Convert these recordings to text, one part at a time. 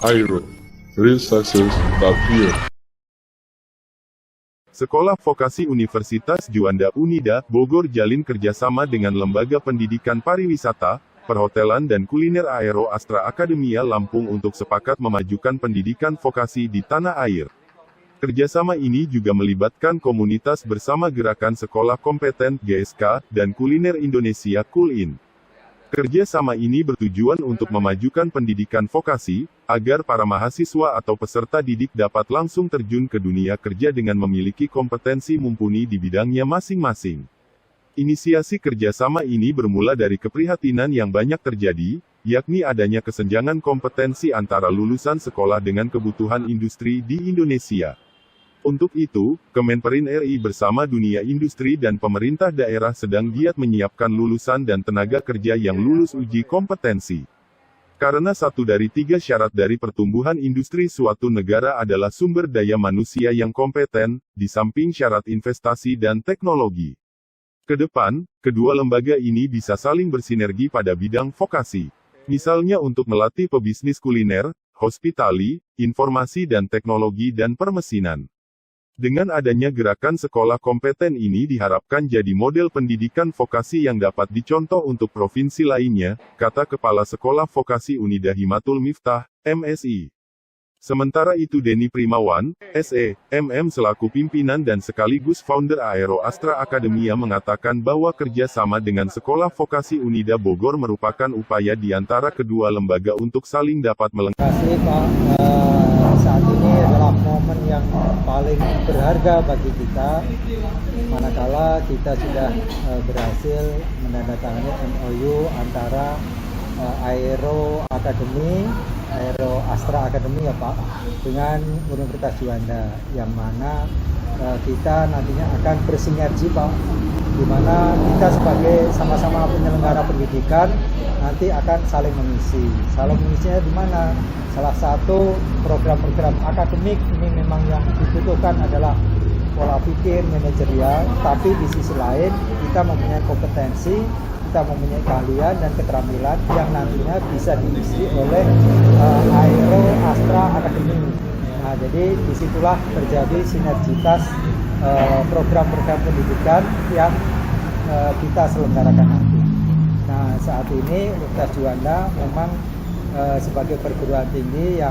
Aero. Real success start here. Sekolah Vokasi Universitas Juanda Unida, Bogor jalin kerjasama dengan Lembaga Pendidikan Pariwisata, Perhotelan dan Kuliner Aero Astra Akademia Lampung untuk sepakat memajukan pendidikan vokasi di tanah air. Kerjasama ini juga melibatkan komunitas bersama Gerakan Sekolah Kompeten (GSK) dan Kuliner Indonesia (Kulin). Kerjasama ini bertujuan untuk memajukan pendidikan vokasi, agar para mahasiswa atau peserta didik dapat langsung terjun ke dunia kerja dengan memiliki kompetensi mumpuni di bidangnya masing-masing. Inisiasi kerjasama ini bermula dari keprihatinan yang banyak terjadi, yakni adanya kesenjangan kompetensi antara lulusan sekolah dengan kebutuhan industri di Indonesia. Untuk itu, Kemenperin RI bersama dunia industri dan pemerintah daerah sedang giat menyiapkan lulusan dan tenaga kerja yang lulus uji kompetensi. Karena satu dari 3 syarat dari pertumbuhan industri suatu negara adalah sumber daya manusia yang kompeten, di samping syarat investasi dan teknologi. Kedepan, kedua lembaga ini bisa saling bersinergi pada bidang vokasi. Misalnya untuk melatih pebisnis kuliner, hospitality, informasi dan teknologi dan permesinan. Dengan adanya gerakan sekolah kompeten ini diharapkan jadi model pendidikan vokasi yang dapat dicontoh untuk provinsi lainnya, kata Kepala Sekolah Vokasi Unida Himatul Miftah, MSI. Sementara itu Denny Primawan, SE, MM selaku pimpinan dan sekaligus founder Aero Astra Akademia mengatakan bahwa kerjasama dengan Sekolah Vokasi Unida Bogor merupakan upaya di antara kedua lembaga untuk saling dapat melengkapi. Terima kasih Pak. Saat ini adalah momen yang paling berharga bagi kita, manakala kita sudah berhasil menandatangani MOU antara Aero Astra Academy ya Pak, dengan Universitas Juanda, yang mana kita nantinya akan bersinergi Pak, di mana kita sebagai sama-sama penyelenggara pendidikan nanti akan saling mengisi. Saling mengisinya di mana? Salah satu program-program akademik ini memang yang dibutuhkan adalah pola pikir manajerial, tapi di sisi lain kita mempunyai kompetensi, kita mempunyai keahlian dan keterampilan yang nantinya bisa diisi oleh Aero Astra Academy. Nah, jadi disitulah terjadi sinergitas program-program pendidikan yang kita selenggarakan nanti. Nah, saat ini Universitas Juanda memang sebagai perguruan tinggi yang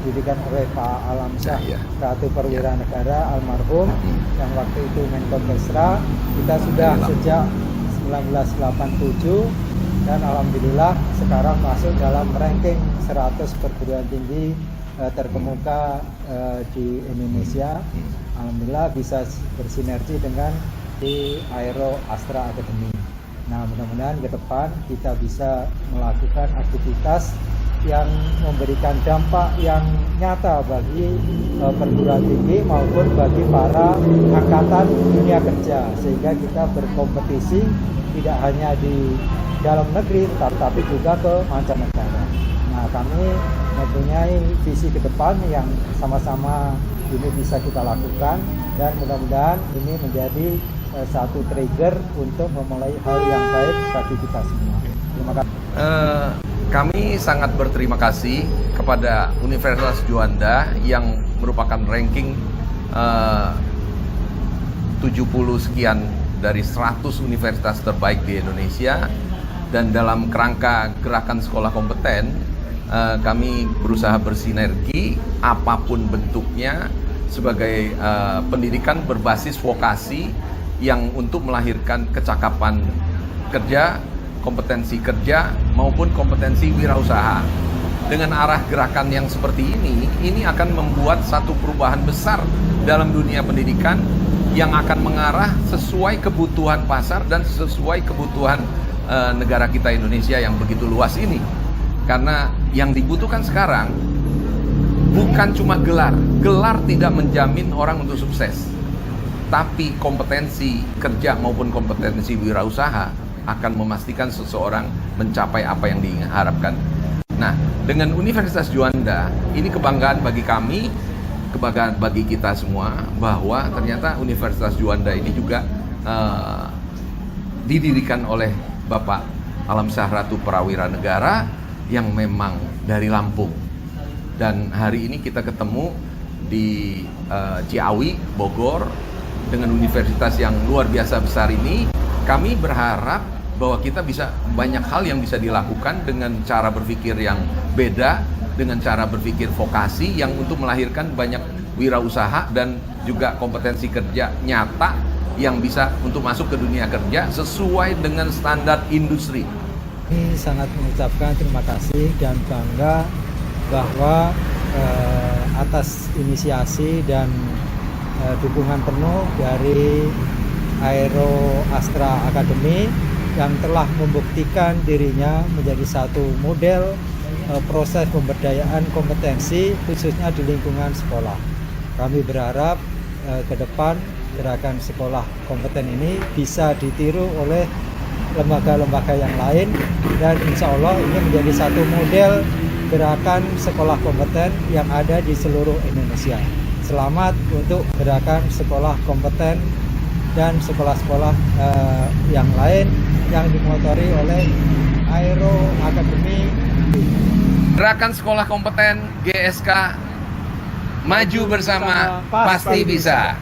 didirikan oleh Pak Alamsyah Ratu Perwira Negara almarhum, yang waktu itu Menko Kesra, kita sudah sejak 1987 dan alhamdulillah sekarang masuk dalam ranking 100 perguruan tinggi terkemuka di Indonesia. Alhamdulillah bisa bersinergi dengan di Aero Astra Academy. Nah, mudah-mudahan ke depan kita bisa melakukan aktivitas yang memberikan dampak yang nyata bagi perguruan tinggi maupun bagi para angkatan dunia kerja, sehingga kita berkompetisi tidak hanya di dalam negeri tapi juga ke mancanegara. Nah, kami mempunyai visi ke depan yang sama-sama ini bisa kita lakukan, dan mudah-mudahan ini menjadi satu trigger untuk memulai hal yang baik bagi kita semua. Terima kasih. Kami sangat berterima kasih kepada Universitas Juanda yang merupakan ranking 70 sekian dari 100 universitas terbaik di Indonesia, dan dalam kerangka gerakan sekolah kompeten kami berusaha bersinergi apapun bentuknya sebagai pendidikan berbasis vokasi yang untuk melahirkan kecakapan kerja, kompetensi kerja maupun kompetensi wirausaha. Dengan arah gerakan yang seperti ini akan membuat satu perubahan besar dalam dunia pendidikan yang akan mengarah sesuai kebutuhan pasar dan sesuai kebutuhan negara kita Indonesia yang begitu luas ini. Karena yang dibutuhkan sekarang bukan cuma gelar. Gelar tidak menjamin orang untuk sukses, tapi kompetensi kerja maupun kompetensi wirausaha akan memastikan seseorang mencapai apa yang diharapkan. Nah, dengan Universitas Juanda, ini kebanggaan bagi kami, kebanggaan bagi kita semua, bahwa ternyata Universitas Juanda ini juga didirikan oleh Bapak Alamsyah Ratu Prawira Negara yang memang dari Lampung. Dan hari ini kita ketemu di Ciawi, Bogor, dengan universitas yang luar biasa besar ini. Kami berharap bahwa kita bisa banyak hal yang bisa dilakukan dengan cara berpikir yang beda, dengan cara berpikir vokasi yang untuk melahirkan banyak wirausaha dan juga kompetensi kerja nyata yang bisa untuk masuk ke dunia kerja sesuai dengan standar industri. Ini sangat mengucapkan terima kasih dan bangga bahwa atas inisiasi dan dukungan penuh dari Aero Astra Academy yang telah membuktikan dirinya menjadi satu model proses pemberdayaan kompetensi khususnya di lingkungan sekolah. Kami berharap ke depan gerakan sekolah kompeten ini bisa ditiru oleh lembaga-lembaga yang lain dan insya Allah ini menjadi satu model gerakan sekolah kompeten yang ada di seluruh Indonesia. Selamat untuk gerakan sekolah kompeten dan sekolah-sekolah yang lain yang dimotori oleh Aero Academy. Gerakan sekolah kompeten GSK, maju bersama pasti bisa.